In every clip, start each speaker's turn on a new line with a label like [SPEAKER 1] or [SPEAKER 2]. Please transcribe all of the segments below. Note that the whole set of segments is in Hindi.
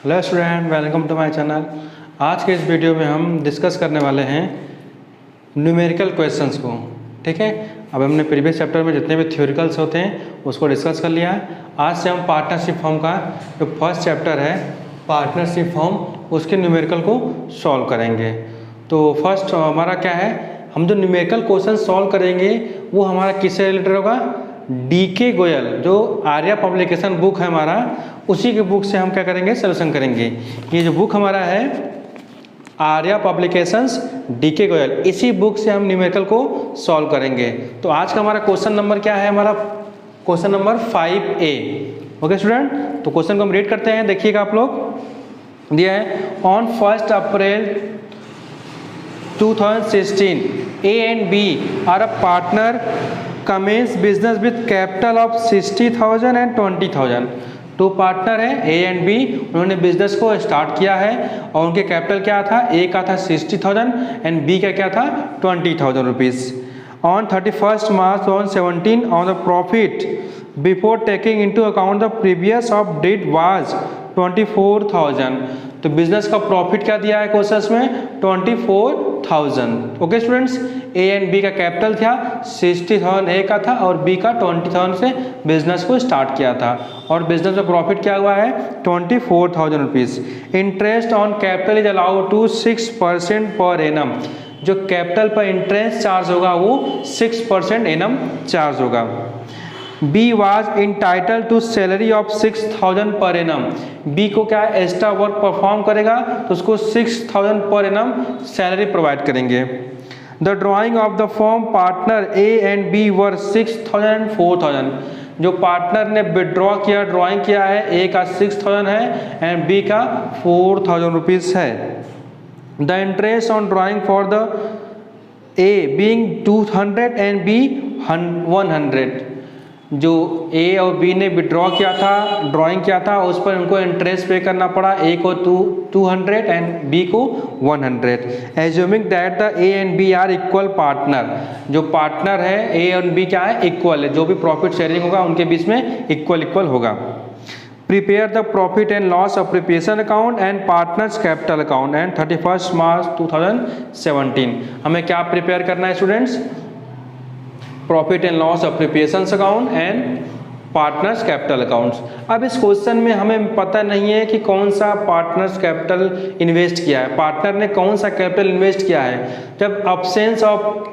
[SPEAKER 1] Hello student, welcome to my channel. आज के इस वीडियो में हम डिस्कस करने वाले हैं न्यूमेरिकल क्वेश्चंस को। ठीक है, अब हमने प्रीवियस चैप्टर में जितने भी थ्योरिकल्स होते हैं उसको डिस्कस कर लिया है। आज से हम पार्टनरशिप फॉर्म का जो फर्स्ट चैप्टर है पार्टनरशिप फॉर्म, उसके न्यूमेरिकल को सॉल्व करेंगे। तो फर्स्ट हमारा क्या है, हम जो न्यूमेरिकल क्वेश्चन सॉल्व करेंगे वो हमारा किससे रिलेटेड होगा, DK गोयल जो आर्या पब्लिकेशन बुक है हमारा, उसी के बुक से हम क्या करेंगे, सॉल्यूशन करेंगे। ये जो बुक हमारा है आर्या पब्लिकेशंस DK गोयल, इसी बुक से हम न्यूमेरिकल को सॉल्व करेंगे। तो आज का हमारा क्वेश्चन नंबर क्या है, हमारा question number 5A। Okay student, तो क्वेश्चन को हम रीड करते हैं, देखिएगा आप लोग। दिया है on 1 April 2016 A and B are a partner commence business with capital of 60,000 and 20,000। To partner है A एंड B, उन्होंने बिजनेस को स्टार्ट किया है और उनके कैपिटल क्या था, A का था 60,000 एंड B का क्या था 20,000 rupees. On 31 March 2017 on the profit before taking into account the previous of date was 24,000। तो बिजनेस का प्रॉफिट क्या दिया है क्वेश्चन में, 24,000। Okay students, A and B का कैपिटल था 60,000 A का था और B का 20,000 से बिजनेस को स्टार्ट किया था और बिजनेस में प्रॉफिट क्या हुआ है 24,000 rupees. Interest on capital is allowed to 6% per annum. जो कैपिटल पर इंटरेस्ट चार्ज होगा वो 6% एनम चार्ज होगा। B was entitled to salary of 6,000 per annum. B को क्या एक्स्ट्रा वर्क परफॉर्म करेगा तो उसको 6,000 पर एनम सैलरी प्रोवाइड करेंगे। The drying of the form partner A and B were 6,000 and 4,000। जो पार्टनर ने विड्रॉ किया, ड्राइंग किया है, A का 6,000 है एंड B का 4,000 रुपीज़ है। The interest on drawing for the A being 200 and B 100। जो A और B ने विड्रॉ किया था, ड्राइंग किया था, उस पर उनको इंटरेस्ट पे करना पड़ा। A को 200 एंड B को 100। Assuming that the A and B are equal partner. जो पार्टनर है A और B क्या है, इक्वल है। जो भी प्रॉफिट शेयरिंग होगा उनके बीच में इक्वल होगा। Prepare the profit and loss appreciation account and partners capital account and 31 March 2017। हमें क्या प्रिपेयर करना है students, profit and loss appreciation account and partners capital accounts. अब इस क्वेश्चन में हमें पता नहीं है कि कौन सा पार्टनर्स कैपिटल इन्वेस्ट किया है, पार्टनर ने कौन सा कैपिटल इन्वेस्ट किया है। जब absence of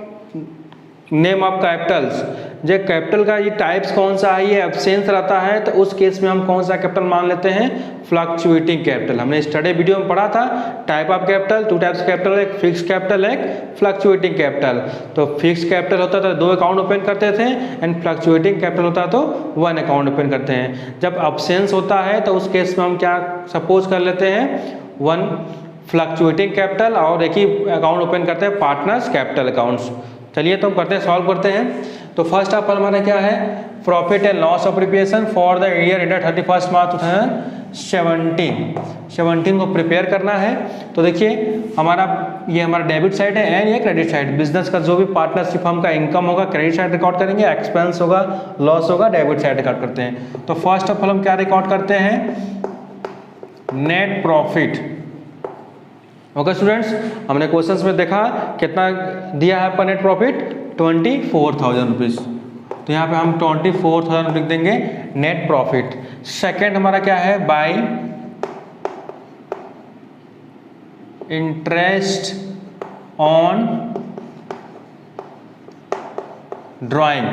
[SPEAKER 1] name of Capitals, जब कैपिटल का ये टाइप्स कौन सा है, ये एब्सेंस रहता है, तो उस केस में हम कौन सा कैपिटल मान लेते हैं, फ्लक्चुएटिंग कैपिटल। हमने स्टडी वीडियो में पढ़ा था type of capital, 2 types capital, एक फिक्स कैपिटल, एक फ्लक्चुएटिंग कैपिटल। तो फिक्स कैपिटल होता था 2 अकाउंट ओपन करते थे एंड फ्लक्चुएटिंग कैपिटल होता तो 1 अकाउंट ओपन करते हैं। जब अब्सेंस होता है तो उस केस में हम क्या सपोज कर लेते हैं, 1 फ्लक्चुएटिंग कैपिटल और एक ही अकाउंट ओपन करते हैं पार्टनर्स कैपिटल अकाउंट्स। चलिए तो हम करते हैं, सॉल्व करते हैं। तो फर्स्ट ऑफ ऑल हमारा क्या है, profit and loss appreciation for the year ended 31 March 2017 को प्रिपेयर करना है। तो देखिए ये हमारा डेबिट साइड है एंड ये क्रेडिट साइड। बिजनेस का जो भी पार्टनरशिप फर्म का इनकम होगा क्रेडिट साइड रिकॉर्ड करेंगे, एक्सपेंस होगा, लॉस होगा, डेबिट साइड रिकॉर्ड करते हैं। तो फर्स्ट ऑफ ऑल हम क्या रिकॉर्ड करते हैं, नेट प्रॉफिट। ओके स्टूडेंट्स, हमने क्वेश्चंस में देखा कितना दिया है आपका नेट प्रॉफिट, 24,000 रुपीज़। तो यहाँ पे हम 24,000 लिख देंगे नेट प्रॉफिट। सेकंड हमारा क्या है, bye interest on drawing.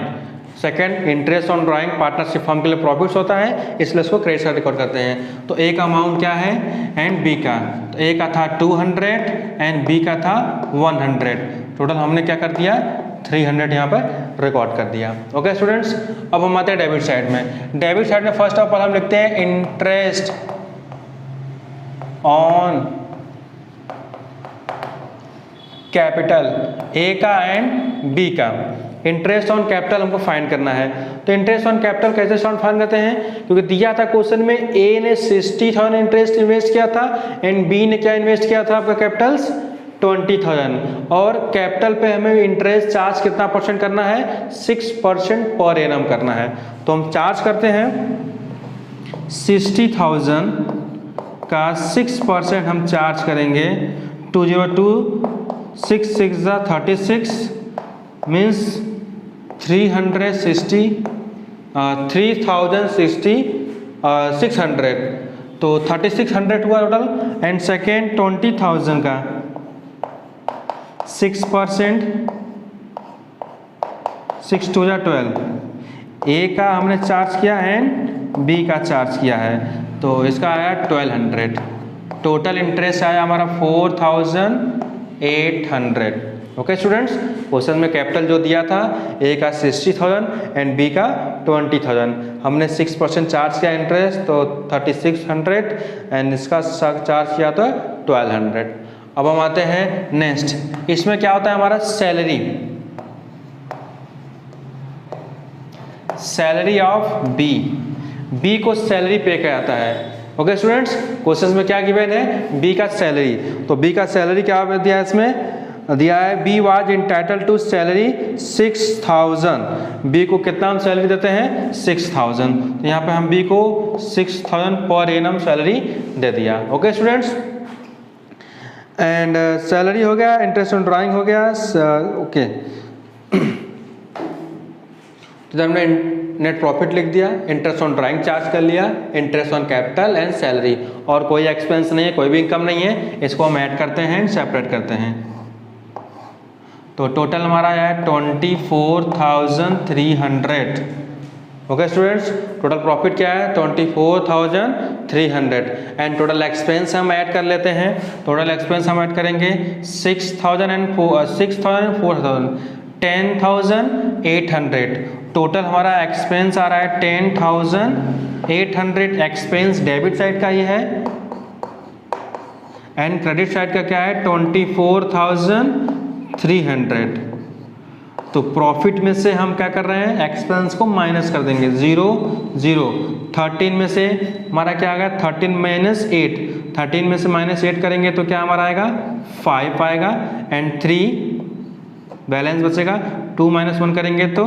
[SPEAKER 1] Second, interest on drawing partnership firm के लिए प्रॉफिट्स होता है, इसलिए इसको क्रेडिट साइड रिकॉर्ड करते हैं। तो A का अमाउंट क्या है एंड B का, तो A का था 200 एंड B का था 100। टोटल हमने क्या कर दिया, 300 यहाँ पर रिकॉर्ड कर दिया। ओके स्टूडेंट्स, अब हम आते हैं डेबिट साइड में। डेबिट साइड में फर्स्ट ऑफ ऑल हम लिखते हैं इंटरेस्ट ऑन कैपिटल A का एंड B का। इंटरेस्ट ऑन कैपिटल हमको फाइंड करना है। तो इंटरेस्ट ऑन कैपिटल कैसे फाइंड करते हैं, क्योंकि दिया था क्वेश्चन में A ने 60,000 इंटरेस्ट इन्वेस्ट किया था एंड B ने क्या इन्वेस्ट किया था आपका कैपिटल्स 20,000, और कैपिटल पे हमें इंटरेस्ट चार्ज कितना परसेंट करना है, 6% पर एनम करना है। तो हम चार्ज करते हैं 60,000 का 6% हम चार्ज करेंगे। 202 6 6 36 मीन्स 360 3060 600, तो 3600 हुआ टोटल। एंड सेकेंड 20,000 का 6%, 6 2 12, ए का हमने चार्ज किया एंड बी का चार्ज किया है, तो इसका आया 1200। टोटल इंटरेस्ट आया हमारा 4800। ओके स्टूडेंट्स, क्वेश्चन में कैपिटल जो दिया था ए का 60,000 एंड बी का 20,000, हमने 6% चार्ज किया इंटरेस्ट तो 3600 एंड इसका चार्ज किया तो 1200। अब हम आते हैं नेक्स्ट, इसमें क्या होता है हमारा सैलरी ऑफ बी को सैलरी पे किया जाता है। ओके स्टूडेंट्स, क्वेश्चन में क्या गिवन है, बी का सैलरी, तो बी का सैलरी क्या दिया है, इसमें दिया है B was entitled to salary 6000। B को कितना हम सैलरी देते हैं 6000, तो यहाँ पे हम बी को 6000 पर एनम सैलरी दे दिया। ओके स्टूडेंट्स, एंड सैलरी हो गया, इंटरेस्ट ऑन ड्राइंग हो गया। ओके तो हमने नेट प्रॉफिट लिख दिया, इंटरेस्ट ऑन ड्राइंग चार्ज कर लिया, interest on capital and salary, और कोई एक्सपेंस नहीं है, कोई भी इनकम नहीं है, इसको हम ऐड करते हैं एंड सेपरेट करते हैं। तो टोटल हमारा है 24,300। ओके स्टूडेंट्स, टोटल प्रॉफिट क्या है 24,300 एंड टोटल एक्सपेंस हम ऐड कर लेते हैं। टोटल एक्सपेंस हम ऐड करेंगे 6,000 एंड 4,000 10,800। टोटल हमारा एक्सपेंस आ रहा है 10,800। एक्सपेंस डेबिट साइड का ही है एंड क्रेडिट साइड का क्या है 24,300। तो प्रॉफिट में से हम क्या कर रहे हैं, एक्सपेंस को माइनस कर देंगे, 0 0। 13 में से हमारा क्या आएगा 13 माइनस 8, 13 में से माइनस 8 करेंगे तो क्या हमारा आएगा 5 आएगा एंड 3 बैलेंस बचेगा। 2 माइनस 1 करेंगे तो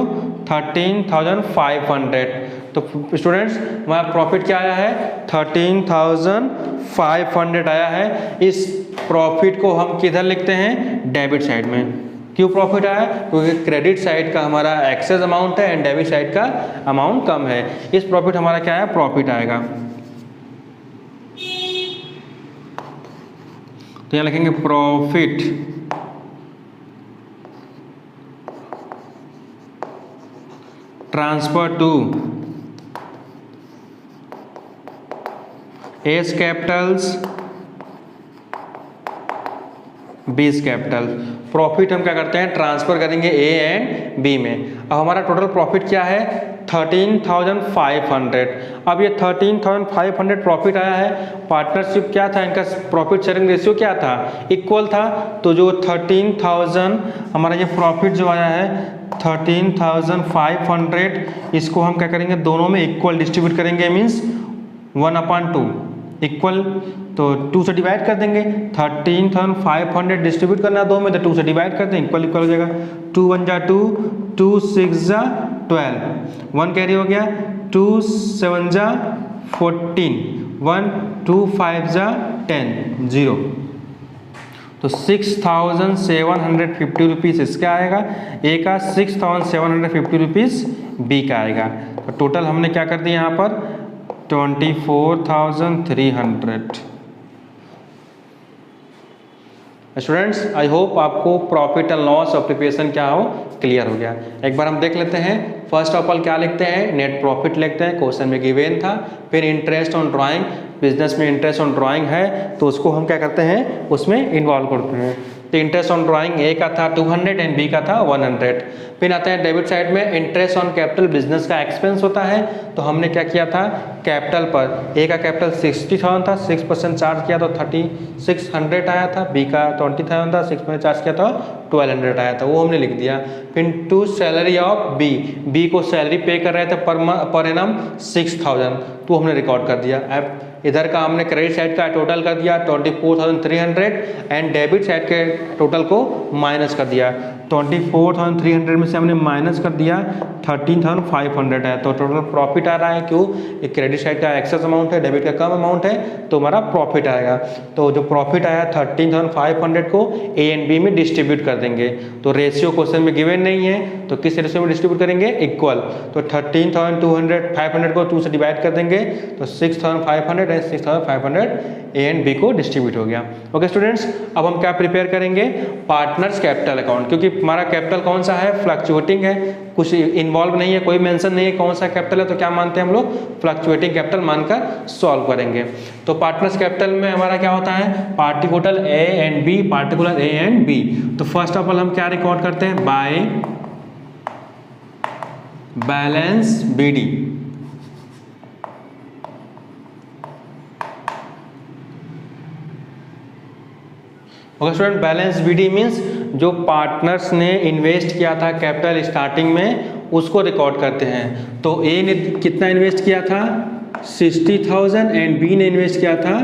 [SPEAKER 1] 13,500। तो स्टूडेंट्स हमारा प्रॉफिट क्या आया है 13,500 आया है। इस प्रॉफिट को हम किधर लिखते हैं, डेबिट साइड में। क्यों प्रॉफिट आया, क्योंकि क्रेडिट साइड का हमारा एक्सेस अमाउंट है एंड डेबिट साइड का अमाउंट कम है। इस प्रॉफिट हमारा क्या है, प्रॉफिट आएगा। तो यहाँ लिखेंगे profit transfer to A's capitals B's capital. Profit हम क्या करते हैं, ट्रांसफर करेंगे ए एंड बी में। अब हमारा टोटल प्रॉफिट क्या है 13,500। अब ये 13,500 प्रॉफिट आया है। पार्टनरशिप क्या था, इनका प्रॉफिट शेयरिंग रेशियो क्या था, इक्वल था। तो जो 13,000 हमारा ये प्रॉफिट जो आया है 13,500, इसको हम क्या करेंगे, दोनों में इक्वल डिस्ट्रीब्यूट करेंगे, मीन्स 1/2 इक्वल। तो 2 से डिवाइड कर देंगे। 13,500 डिस्ट्रीब्यूट करना है 2 में, तो 2 से डिवाइड कर देंगे, इक्वल इक्वल हो जाएगा। 2 1 जा 2, 2 6 जा 12, 1 कैरी हो गया, 2 7 जा 14, 1 2 5 जा 10 0। तो 6,750 रुपीज़ इसका आएगा, ए का 6,750 रुपीज़ बी का आएगा। तो टोटल हमने क्या कर दिया यहाँ पर 24,300। स्टूडेंट्स आई होप आपको profit and loss of preparation क्या हो क्लियर हो गया। एक बार हम देख लेते हैं। फर्स्ट ऑफ ऑल क्या लिखते हैं, नेट प्रॉफिट लिखते हैं, क्वेश्चन में गिवन था। फिर इंटरेस्ट ऑन ड्राइंग, बिजनेस में इंटरेस्ट ऑन ड्राइंग है तो उसको हम क्या करते हैं, उसमें इन्वॉल्व करते हैं। तो इंटरेस्ट ऑन ड्राइंग ए का था 200 एंड बी का था 100। फिर आते हैं डेबिट साइड में, इंटरेस्ट ऑन कैपिटल बिजनेस का एक्सपेंस होता है। तो हमने क्या किया था, कैपिटल पर ए का कैपिटल 60,000 था, 6% चार्ज किया तो 3600 आया था। बी का 20,000 था, 6% चार्ज किया तो 1200 आया था, वो हमने लिख दिया। फिर टू सैलरी ऑफ बी को सैलरी पे कर रहे थे पर एनम 6,000, तो हमने रिकॉर्ड कर दिया। अब इधर का हमने क्रेडिट साइड का टोटल कर दिया 24,300 एंड डेबिट साइड के टोटल को माइनस कर दिया। 24,300 में से हमने माइनस कर दिया 13,500 है, तो टोटल प्रॉफिट आ रहा है। क्यों, क्रेडिट क्रेडिट साइड का एक्सेस अमाउंट है, डेबिट का कम अमाउंट है, तो हमारा प्रॉफिट आएगा। तो जो प्रॉफिट आया 13,500 को ए एंड बी में डिस्ट्रीब्यूट कर देंगे। तो रेशियो क्वेश्चन में गिवन नहीं है, तो किस रेशियो में डिस्ट्रीब्यूट करेंगे? इक्वल। तो 13,500 को 2 से डिवाइड कर देंगे, तो 6,500 एंड 6,500 ए एंड बी को डिस्ट्रीब्यूट हो गया। ओके स्टूडेंट्स, अब हम क्या प्रिपेयर करेंगे? पार्टनर्स कैपिटल अकाउंट, क्योंकि हमारा कैपिटल कौन सा है? फ्लक्चुएटिंग है, कुछ इन्वॉल्व नहीं है, कोई मेंशन नहीं है कौन सा कैपिटल है, तो क्या मानते हैं हम लोग? फ्लक्चुएटिंग कैपिटल मानकर सॉल्व करेंगे। तो पार्टनर्स कैपिटल में हमारा क्या होता है? Particular A and B, particular A and B. तो फर्स्ट ऑफ ऑल हम क्या रिकॉर्ड करते हैं? By balance BD. Okay student, balance BD means जो पार्टनर्स ने इन्वेस्ट किया था कैपिटल स्टार्टिंग में, उसको रिकॉर्ड करते हैं। तो ए ने कितना इन्वेस्ट किया था? 60,000 एंड बी ने इन्वेस्ट किया था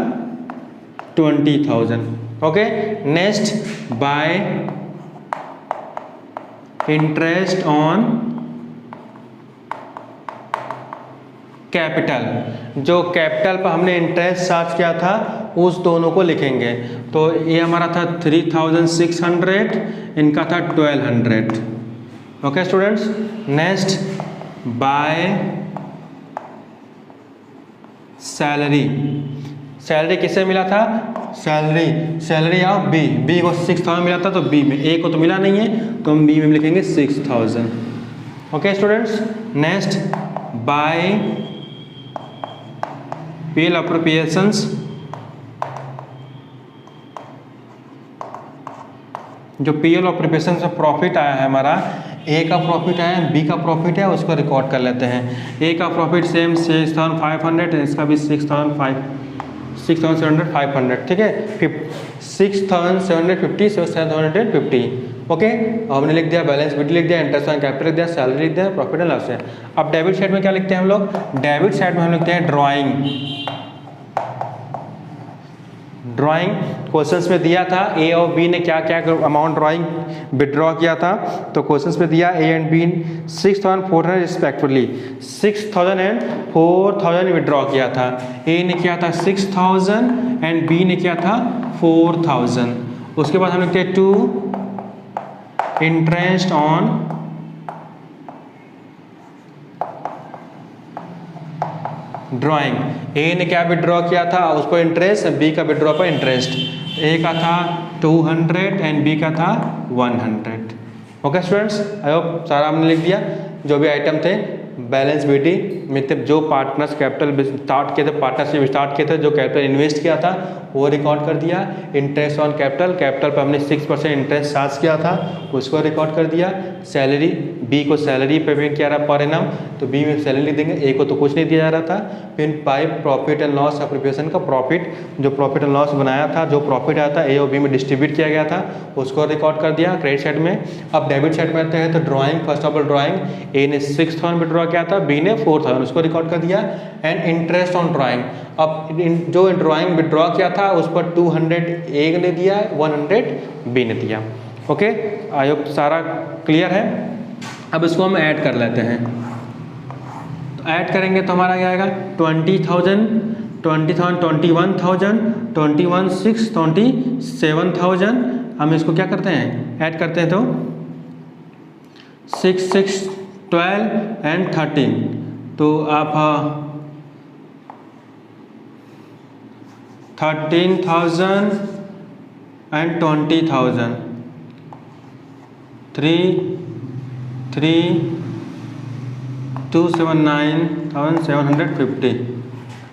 [SPEAKER 1] 20,000। Okay, next bye interest on capital, जो कैपिटल पर हमने इंटरेस्ट चार्ज किया था उस दोनों को लिखेंगे। तो ये हमारा था 3,600, इनका था 1,200। Okay students, next by salary. Salary किससे मिला था? Salary of B. बी को 6,000 मिला था, तो बी में, ए को तो मिला नहीं है, तो हम बी में लिखेंगे 6,000। Okay students, next by PL appropriations, जो पीएल अप्रोप्रिएशन से प्रॉफिट आया है हमारा, ए का प्रॉफिट आया है, बी का प्रॉफिट है, उसको रिकॉर्ड कर लेते हैं। ए का प्रॉफिट सेम 6,500, इसका भी 6,700, ठीक है, 6,750, 750। ओके, हमने लिख दिया बैलेंस शीट, लिख दिया इंटरेस्ट ऑन कैपिटल, लिख दिया सैलरी, लिख दिया प्रॉफिट एंड लॉस है। अब डेबिट साइड में क्या लिखते हैं हम लोग? डेबिट साइड में हम लिखते हैं ड्राइंग। ड्राइंग क्वेश्चंस में दिया था ए और बी ने क्या क्या अमाउंट ड्राइंग विड्रॉ किया था, तो क्वेश्चंस में दिया A and B 6,400 respectively, 6,000 and 4,000 withdraw किया था। ए ने किया था 6,000 एंड बी ने किया था 4,000। उसके बाद हम लिखते हैं to interest on drawing. A ने क्या विड्रॉ किया था? उसको इंटरेस्ट, बी का विड्रॉ पर इंटरेस्ट। ए का था 200 एंड बी का था 100। ओके स्टूडेंट्स, आई होप सारा हमने लिख दिया जो भी आइटम थे। बैलेंस बीडी मतलब जो पार्टनर्स कैपिटल स्टार्ट किए थे, पार्टनरशिप स्टार्ट किए थे, जो कैपिटल इन्वेस्ट किया था वो रिकॉर्ड कर दिया। इंटरेस्ट ऑन कैपिटल, कैपिटल पर हमने 6% इंटरेस्ट चार्ज किया था, उसको रिकॉर्ड कर दिया। सैलरी, बी को सैलरी पेमेंट किया रहा पर एनम, तो बी में सैलरी देंगे, ए को तो कुछ नहीं दिया जा रहा था। फिर by profit and loss appropriation का प्रॉफिट, जो प्रॉफिट एंड लॉस बनाया था, जो प्रॉफिट आया था ए और बी में डिस्ट्रीब्यूट किया गया था, उसको रिकॉर्ड कर दिया क्रेडिट साइड में। अब डेबिट साइड में आते हैं तो drawing, first of all drawing, A ने 6,000 विड्रॉ किया था, बी ने 4,000, उसको रिकॉर्ड कर दिया। एंड इंटरेस्ट ऑन ड्राइंग, अब जो ड्राइंग विड्रॉ किया था उस पर 200 ए ने दिया, 100 बी ने दिया। ओके, आई होप सारा क्लियर है। अब इसको हम ऐड कर लेते हैं, तो ऐड करेंगे तो हमारा क्या आएगा? 20,000, 21,000, 21,600, 27,000। हम इसको क्या करते हैं? ऐड करते हैं, तो 6, 6, 12 एंड 13, तो आप 13,000 एंड 20,000, 279,750।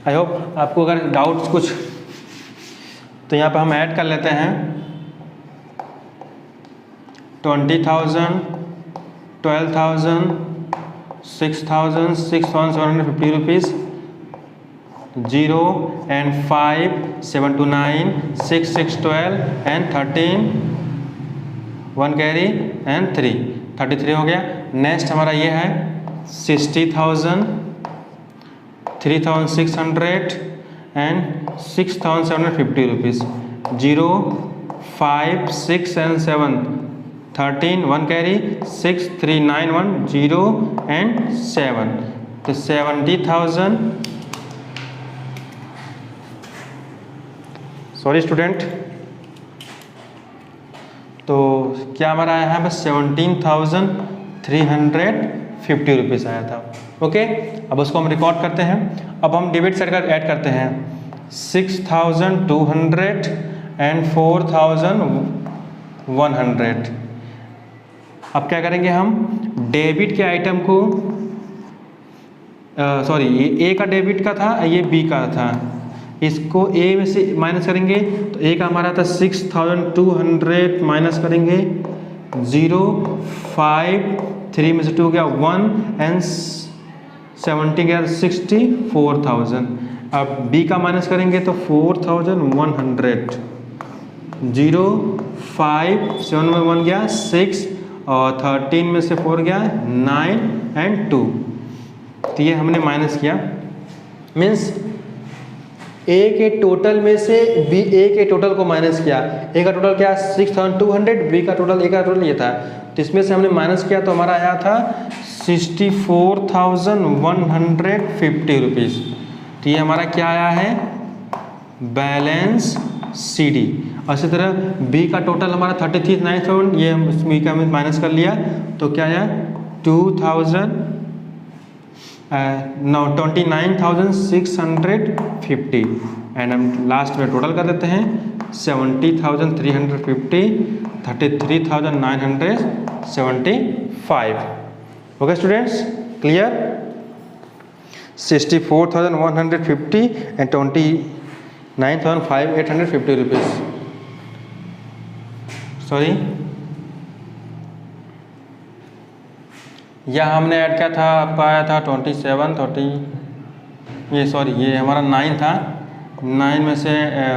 [SPEAKER 1] आई होप आपको अगर डाउट्स कुछ, तो यहाँ पर हम ऐड कर लेते हैं 20,000, 12,000, 6,000, 6,750 rupees, 0 and 5, 7 to 9, 6, 6, 12 and 13, 1 carry and 3, 33 हो गया। नेक्स्ट हमारा ये है 60,000, 3,600 and 6,750 rupees, 0, 5, 6 and 7, 13, 1 carry, 6, 3, 9, 1, 0 and 7, तो 70,000 सॉरी स्टूडेंट, तो क्या हमारा आया है बस 17,350 रुपीज़ आया था। ओके, अब उसको हम रिकॉर्ड करते हैं। अब हम डेबिट साइड का ऐड करते हैं 6,200 एंड 4,100। अब क्या करेंगे हम डेबिट के आइटम को, सॉरी ये ए का डेबिट का था, ये बी का था, इसको ए में से माइनस करेंगे तो ए का हमारा था 6,200 माइनस करेंगे 0, 5, 3 में से 2 गया 1 एंड 70 गया 64,000। अब बी का माइनस करेंगे तो 4,100, 0, 5, 7 में 1 गया 6 और 13 में से 4 गया 9 एंड 2। तो ये हमने माइनस किया, मीन्स ए के टोटल में से बी ए के टोटल को माइनस किया। ए का टोटल क्या 6,200, बी का टोटल ए का टोटल ये था, तो इसमें से हमने माइनस किया तो हमारा आया था 64,150 रुपीज़। तो ये हमारा क्या आया है बैलेंस सी डी। और इसी तरह बी का टोटल हमारा 33,900, ये हम बी का हमने माइनस कर लिया तो क्या आया 29,650 एंड हम लास्ट में टोटल कर देते हैं 70,350, 33,975। Okay students, clear? 64,150 and 29,850 rupees. Sorry, या हमने ऐड किया था, आपका आया था 27, 30, ये सॉरी ये हमारा 9 था, 9 में से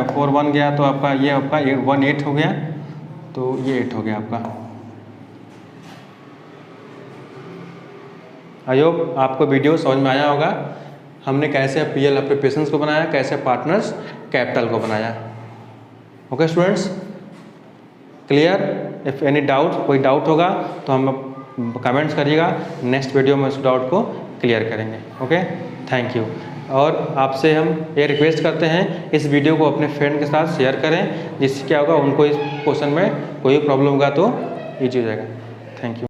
[SPEAKER 1] 4 1 गया तो आपका ये आपका 1 8 हो गया, तो ये 8 हो गया आपका। आई होप आपको वीडियो समझ में आया होगा, हमने कैसे पीएल एप्लीकेशंस को बनाया, कैसे पार्टनर्स कैपिटल को बनाया। Okay students, clear? If any doubt, कोई डाउट होगा तो हम कमेंट्स करिएगा, नेक्स्ट वीडियो में उस डाउट को क्लियर करेंगे। Okay, thank you. और आपसे हम ये रिक्वेस्ट करते हैं इस वीडियो को अपने फ्रेंड के साथ शेयर करें, जिससे क्या होगा उनको इस क्वेश्चन में कोई प्रॉब्लम होगा तो ईजी हो जाएगा। Thank you.